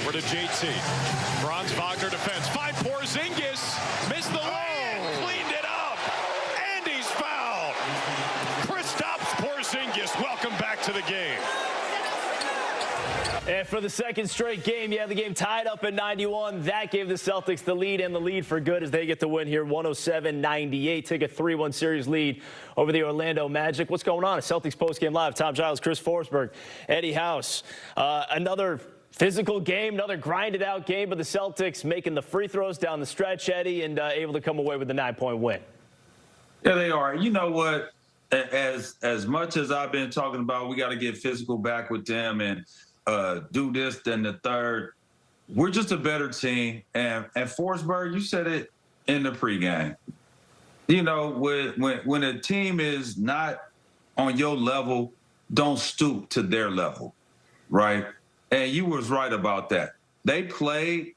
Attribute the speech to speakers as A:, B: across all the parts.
A: over to JT. Franz Wagner defense. Find Porzingis. Missed the lane. Cleaned it up. And he's fouled. Kristaps Porzingis, welcome back to the game.
B: And for the second straight game, the game tied up at 91. That gave the Celtics the lead, and the lead for good as they get the win here, 107-98. Take a 3-1 series lead over the Orlando Magic. What's going on? A Celtics postgame live. Tom Giles, Chris Forsberg, Eddie House. Another physical game, another grinded-out game, but the Celtics making the free throws down the stretch, Eddie, and able to come away with a 9-point win.
C: Yeah, they are. You know what? As much as I've been talking about, we got to get physical back with them and do this, then the third. We're just a better team. And Forsberg, you said it in the pregame. You know, when a team is not on your level, don't stoop to their level, right? And you was right about that. They played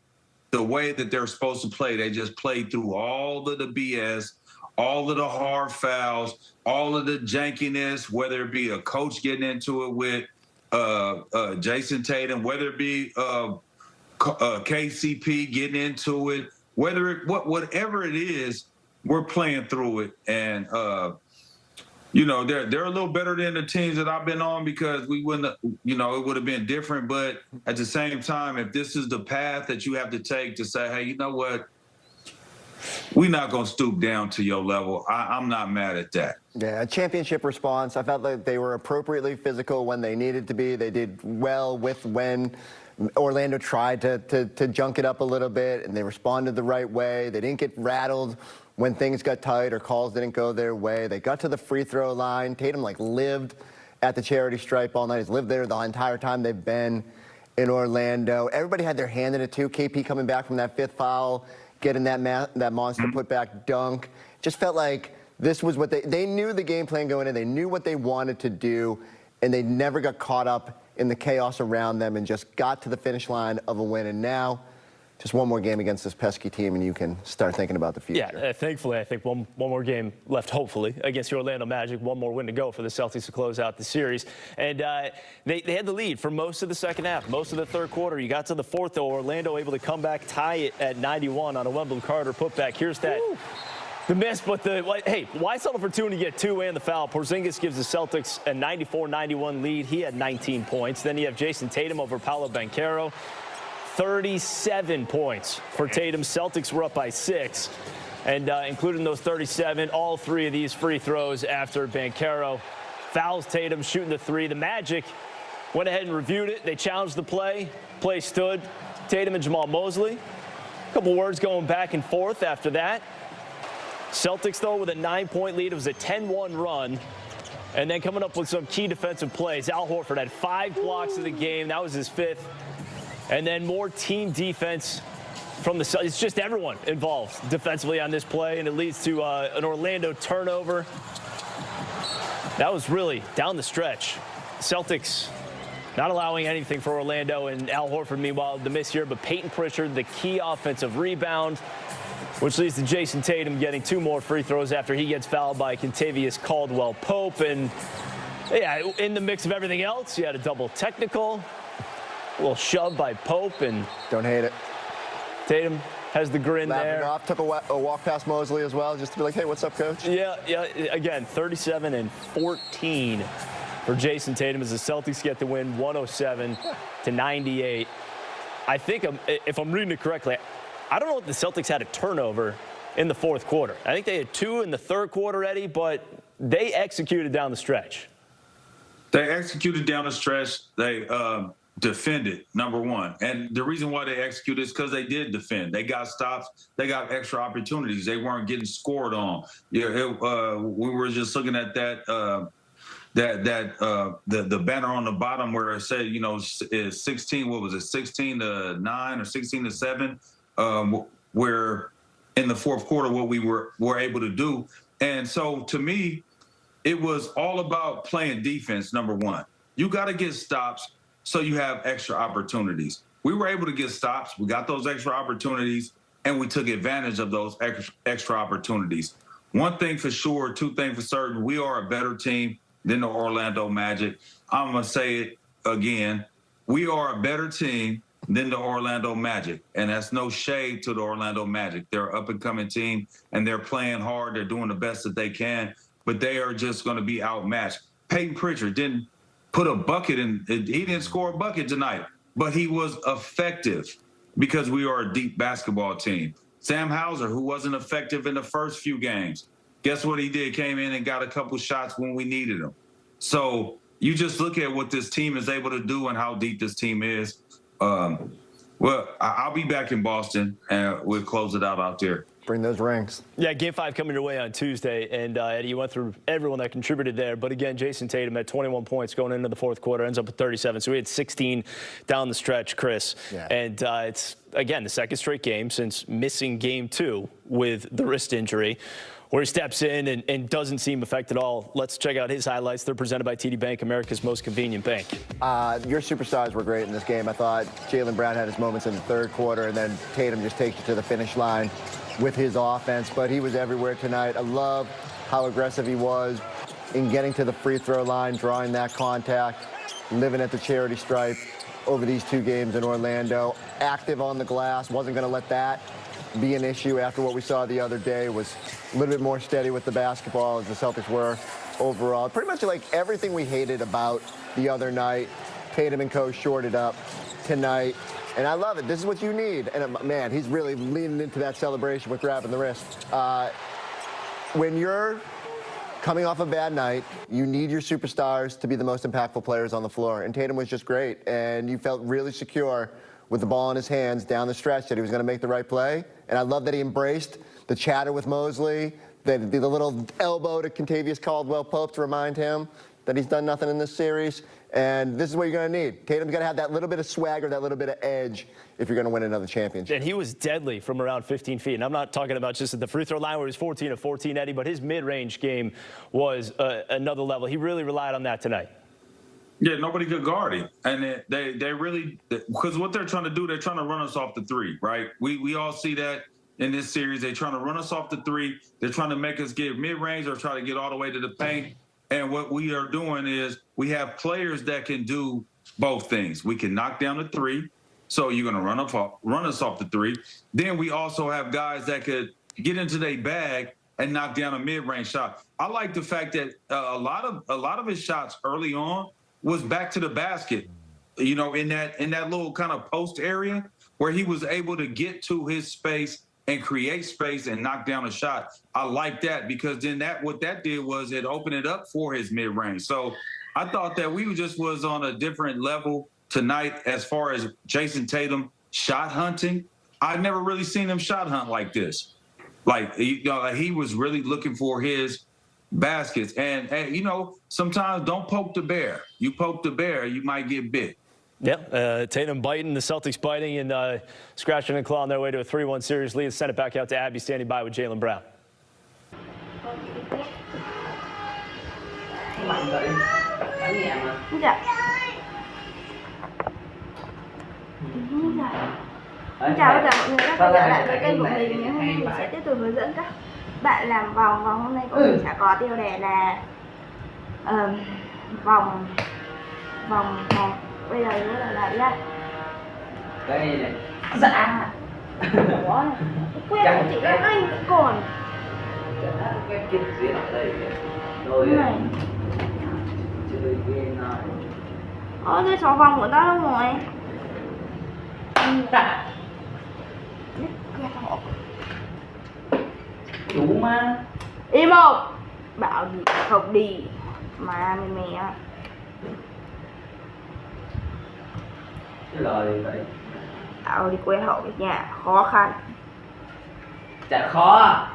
C: the way that they're supposed to play. They just played through all of the BS, all of the hard fouls, all of the jankiness, whether it be a coach getting into it with Jason Tatum, whether it be KCP getting into it, whatever it is, we're playing through it. And, you know, they're a little better than the teams that I've been on because we wouldn't, you know, it would have been different. But at the same time, if this is the path that you have to take to say, hey, you know what, we're not going to stoop down to your level. I'm not mad at that.
D: Yeah, a championship response. I felt like they were appropriately physical when they needed to be. They did well with when Orlando tried to junk it up a little bit, and they responded the right way. They didn't get rattled when things got tight or calls didn't go their way. They got to the free throw line. Tatum, lived at the charity stripe all night. He's lived there the entire time they've been in Orlando. Everybody had their hand in it, too. KP coming back from that fifth foul, getting that monster put-back dunk. Just felt like this was what they knew the game plan going in. They knew what they wanted to do, and they never got caught up in the chaos around them and just got to the finish line of a win. And now, just one more game against this pesky team, and you can start thinking about the future.
B: Yeah, thankfully, I think one more game left, hopefully, against the Orlando Magic. One more win to go for the Celtics to close out the series. And they had the lead for most of the second half, most of the third quarter. You got to the fourth, though. Orlando able to come back, tie it at 91 on a Wendell Carter putback. Here's that. Woo. The miss, but hey, why settle for two when you get two and the foul? Porzingis gives the Celtics a 94-91 lead. He had 19 points. Then you have Jason Tatum over Paolo Banchero. 37 points for Tatum. Celtics were up by 6. And including those 37, all three of these free throws after Banchero fouls Tatum, shooting the three. The Magic went ahead and reviewed it. They challenged the play. Play stood. Tatum and Jamal Mosley. A couple words going back and forth after that. Celtics, though, with a 9-point lead. It was a 10-1 run. And then coming up with some key defensive plays. Al Horford had 5 blocks of the game. That was his 5th. And then more team defense from the Celtics. It's just everyone involved defensively on this play, and it leads to an Orlando turnover. That was really down the stretch. Celtics not allowing anything for Orlando, and Al Horford, meanwhile, the miss here. But Peyton Pritchard, the key offensive rebound, which leads to Jason Tatum getting 2 more free throws after he gets fouled by Kentavious Caldwell-Pope. And, yeah, in the mix of everything else, you had a double technical. A little shove by Pope, and
D: don't hate it.
B: Tatum has the grin there.
D: Off, took a walk past Mosley as well, just to be like, hey, what's up, coach?
B: Yeah. Again, 37 and 14 for Jason Tatum as the Celtics get the win, 107-98. I think, if I'm reading it correctly, I don't know if the Celtics had a turnover in the fourth quarter. I think they had 2 in the third quarter, Eddie, but they executed down the stretch.
C: They executed down the stretch. They defended, number one. And the reason why they executed is because they did defend. They got stops. They got extra opportunities. They weren't getting scored on. Yeah, we were just looking at that the banner on the bottom where it said, you know, is 16. What was it? 16-9 or 16-7. Where in the fourth quarter, what we were able to do. And so to me, it was all about playing defense. Number one, you got to get stops so you have extra opportunities. We were able to get stops. We got those extra opportunities, and we took advantage of those extra opportunities. One thing for sure, 2 things for certain, we are a better team than the Orlando Magic. I'm going to say it again. We are a better team than the Orlando Magic. And that's no shade to the Orlando Magic. They're an up-and-coming team, and they're playing hard. They're doing the best that they can, but they are just going to be outmatched. Peyton Pritchard didn't put a bucket in. He didn't score a bucket tonight, but he was effective because we are a deep basketball team. Sam Hauser, who wasn't effective in the first few games, guess what he did? Came in and got a couple shots when we needed them. So you just look at what this team is able to do and how deep this team is. Well, I'll be back in Boston, and we'll close it out there.
D: Bring those rings.
B: Yeah, Game 5 coming your way on Tuesday, and Eddie, you went through everyone that contributed there. But again, Jason Tatum had 21 points going into the fourth quarter, ends up with 37. So we had 16 down the stretch, Chris.
D: Yeah.
B: And it's, again, the second straight game since missing Game 2 with the wrist injury, where he steps in and doesn't seem affected at all. Let's check out his highlights. They're presented by TD Bank, America's most convenient bank.
D: Your superstars were great in this game. I thought Jaylen Brown had his moments in the third quarter, and then Tatum just takes you to the finish line with his offense. But he was everywhere tonight. I love how aggressive he was in getting to the free throw line, drawing that contact, living at the charity stripe over these 2 games in Orlando. Active on the glass, wasn't going to let that be an issue after what we saw the other day. Was a little bit more steady with the basketball as the Celtics were overall. Pretty much like everything we hated about the other night, Tatum and co shorted up tonight. And I love it. This is what you need. And man, he's really leaning into that celebration with grabbing the wrist. When you're coming off a bad night, you need your superstars to be the most impactful players on the floor. And Tatum was just great. And you felt really secure with the ball in his hands down the stretch that he was going to make the right play. And I love that he embraced the chatter with Mosley, the little elbow to Kentavious Caldwell-Pope to remind him that he's done nothing in this series. And this is what you're going to need. Tatum's got to have that little bit of swagger, that little bit of edge if you're going to win another championship.
B: And he was deadly from around 15 feet. And I'm not talking about just at the free throw line where he was 14 of 14, Eddie, but his mid-range game was another level. He really relied on that tonight.
C: Yeah, nobody could guard him. And they really, because what they're trying to do, they're trying to run us off the three, right? We all see that in this series. They're trying to run us off the three. They're trying to make us get mid-range or try to get all the way to the paint. And what we are doing is we have players that can do both things. We can knock down the three, so you're going to run us off the three. Then we also have guys that could get into their bag and knock down a mid-range shot. I like the fact that a lot of his shots early on was back to the basket, you know, in that little kind of post area where he was able to get to his space and create space and knock down a shot. I like that because then what that did was it opened it up for his mid-range. So I thought that we just was on a different level tonight as far as Jason Tatum shot hunting. I've never really seen him shot hunt like this. Like, you know, he was really looking for his baskets. And you know, sometimes don't poke the bear. You poke the bear, you might get bit.
B: Yep, Tatum biting, the Celtics biting, and scratching and clawing their way to a 3-1 series lead. Send it back out to Abby, standing by with Jaylen Brown.
E: Chào tất cả mọi người đã quay trở lại với kênh của mình. Hôm nay mình sẽ tiếp tục hướng dẫn các bạn làm vòng, và hôm nay của mình sẽ có tiêu đề là vòng này. Bây giờ mình bắt đầu làm nha.
F: Cái này.
E: Dạ. Ủa này. Quen của chị các anh cũng còn.
F: Cái kia diễn ở đây. Rồi
E: này.
F: Chơi game nào.
E: Thế 6 vòng của ta đâu rồi?
F: Dạ. Đủ mà.
E: Im không? Bảo gì không đi. Mà mẹ.
F: Cái lời vậy.
E: Bảo đi quê hậu cái nhà khó khăn.
F: Chả khó à?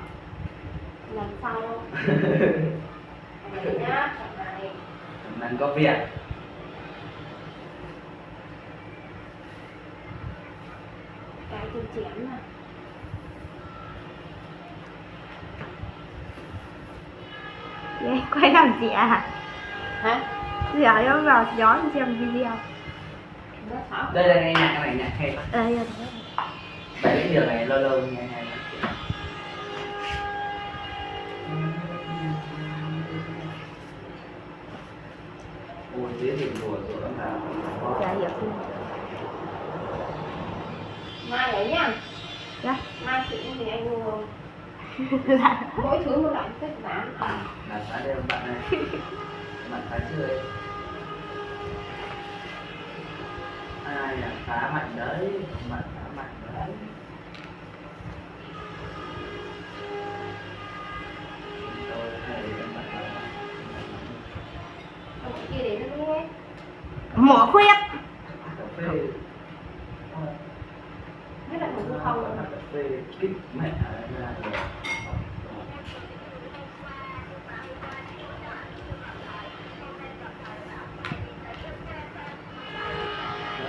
E: Làm sao không? Này nhá, này.
F: Mình có việc.
E: Cái chân chén mà. Vậy, quay làm gì à? Hả? Giờ nó vào gió xem video.
F: Đây là nghe nhạc này, nhạc hay.
E: Đây.
F: Cái điều này lâu lâu nghe hay. Ủa, thế thì đùa rồi lắm nào.
E: Dạ, dạ. đấy nhá. Dạ. Mai chị thì anh mua mỗi thứ một loại cách giá.
F: Là sáng đây bạn này. Bạn phải chơi. Ai là phá mạnh đấy, bạn phá mạnh đấy.
E: Kia đến nó nghe. Mỏ khuyết. Nhất là cũng không.
F: Cà phê kích mẹ ra rồi.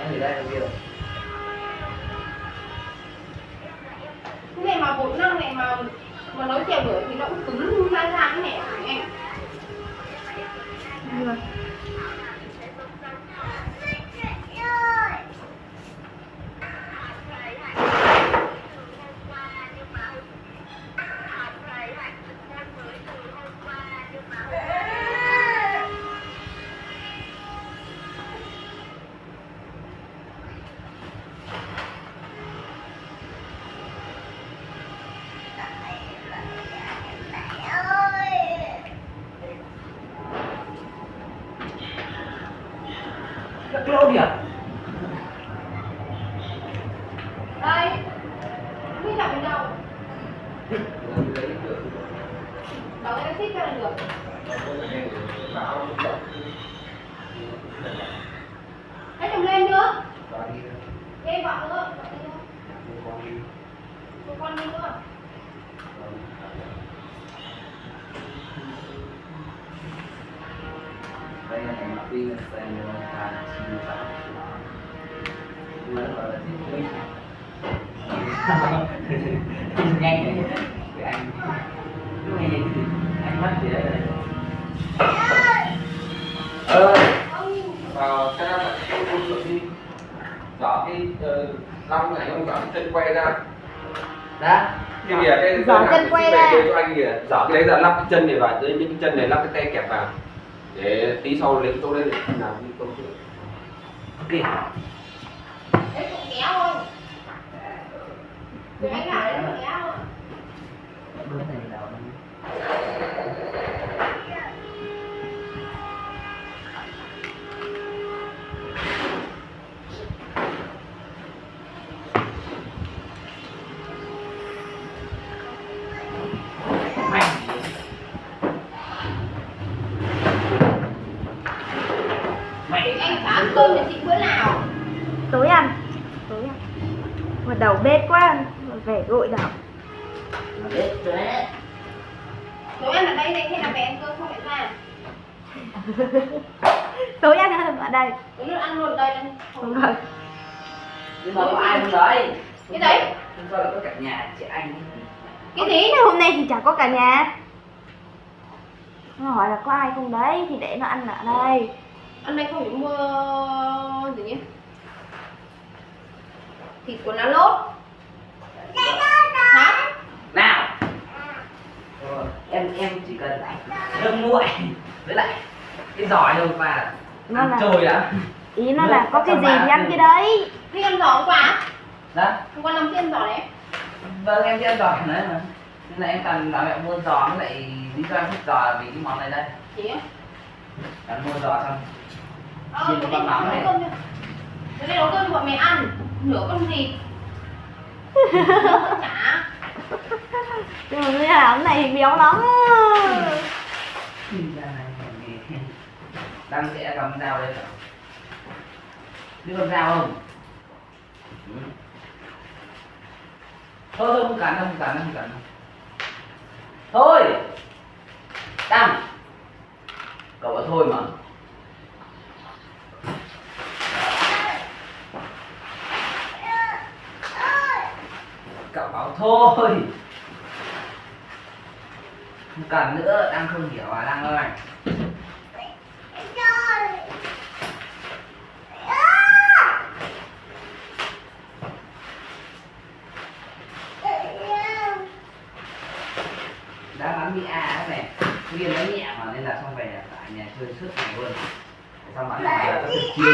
F: Thì đây là gì rồi?
E: Cái này mà 4 năm này mà nói chèo bữa thì nó cũng cứng ra cái này anh. Được.
F: Lô điểm.
E: Đây. Cái chọn đến đâu? Đó cái xích ra là được. Hãy chồng lên nữa. Em gọi nữa. Con đi nữa.
F: Đây là cái pin xem là chi phá. Nó gọi là thiết kế. Nhanh đấy. Cái anh nghe gì? Anh mất gì đấy này.
G: Vào xe bạn xuống đi. Rõ cái long này ông rõ chân quay ra.
F: Đó.
G: Cái kìa cái
E: Rõ chân quay ra.
G: cho anh kìa. Rõ cái đấy là lắp cái chân này vào, dưới những cái chân này lắp cái tay kẹp vào. Để tí sau lấy cái chỗ đấy để làm như công chuyện.
F: Ok.
E: Đấy cũng kéo thôi. Để anh lại đấy cũng kéo thôi.
F: Bữa này nào
E: Anh phải ăn cơm để chị bữa nào? Tối ăn. Mà đầu bếp quá, về gội đầu.
F: biết đấy.
E: Tối ăn ở đây này hay là về ăn cơm không phải ra? Tối ăn ở đây. Tối ăn ăn luôn ở đây đây. Đúng rồi.
F: Nhưng mà có ai không đấy?
E: Cái đấy?
F: Chúng tôi là có cả nhà chị anh.
E: Cái gì? Hôm nay thì chả có cả nhà. Nó hỏi là có ai không đấy thì để nó ăn ở đây. Ăn đây không phải mua gì nhỉ? Thịt của nó lốt. Hả?
F: Nào. Em chỉ cần đâm nguội với lại cái giỏi thôi và
E: Nó
F: ăn
E: là-
F: trôi đã.
E: Ý nó là có cái gì thì ăn cái đấy. Thích ăn giò không quả?
F: Đó.
E: Không có làm ăn giò đấy.
F: Vâng em biết ăn giỏi đấy mà. Nên là em cần bảo mẹ mua giò với lại lý do em thích giò là vì cái món này đây.
E: Chị á?
F: Cần mua giò xong.
E: Bữa nay nấu cơm cho. Bữa nay nấu cơm cho bọn mày ăn. Nửa con thịt. Nửa con chả. Nhưng mà cái làm này thì béo lắm.
F: Ra này thì đang sẽ cầm dao đây. Biết cầm dao không? Thôi không cắn. Thôi. Đăng. Cậu bảo thôi mà. Cậu bảo thôi. Không cần nữa, đang không hiểu à Đăng ơi. Đã bắn bị A này, viên nó nhẹ mà nên là xong về tại nhà chơi suốt ngày luôn. Xong bạn là rất là chiêu.